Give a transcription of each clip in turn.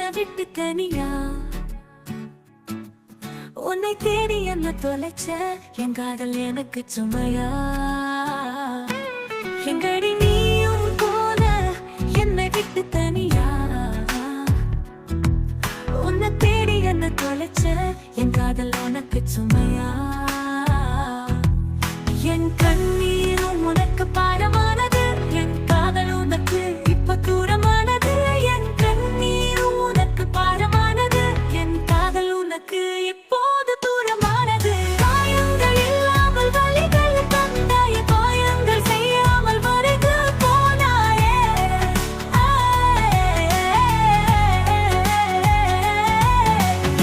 என்னை விட்டு தனியா உன்னை தேடி என்ன தொலைச்ச என் காதல் எனக்கு சுமையா எங்கடி நீயும் போன என்னை விட்டு தனியா உன்னை தேடி என்ன தொலைச்ச என் காதல் உனக்கு சுமையா என் கண்ணீரும் உனக்கு பாரமானது என் காதல் உனக்கு இப்ப தூரமானது என் கண்ணீரும் உனக்கு பாரமானது என் காதல் உனக்கு இப்போது தூரமானது காயங்கள் இல்லாமல் வலிகள் தந்தாயே காயங்கள் செய்யாமல் மறைந்து போனாயே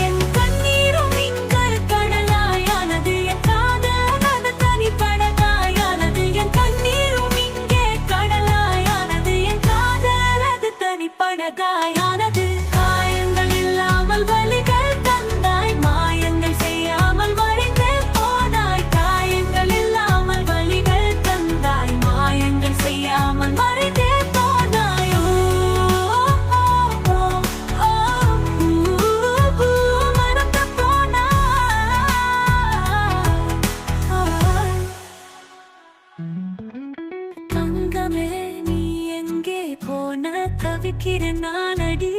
என் கண்ணீரும் நீங்கள் கடலாயானது என் காதல் அது தனிப்படகாயானது என் கண்ணீரும் இங்கே கடலாயானது என் காதல் அது தனிப்படகாயானது காயங்கள் இல்லாமல் வலிகள் தந்தாய் மாயங்கள் செய்யாமல் மறைந்து போனாய் காயங்கள் இல்லாமல் வலிகள் தந்தாய் மாயங்கள் செய்யாமல் மறைந்து போனாய் மறந்து போனாய் தங்கமே நீ எங்கே போன தவிக்கிறேன் நானடி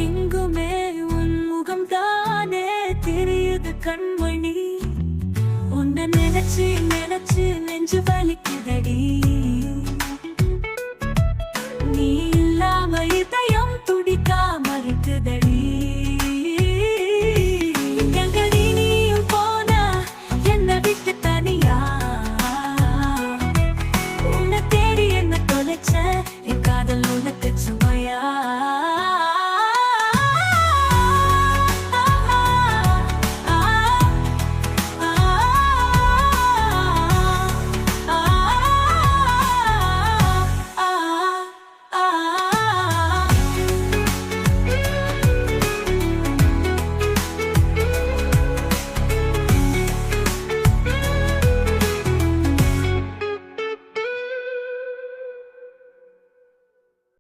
எங்குமே உன் முகம் தானே தெரியுது கண்மணி உன்னை நினைச்சு நினைச்சு நெஞ்சு வலிக்குதடி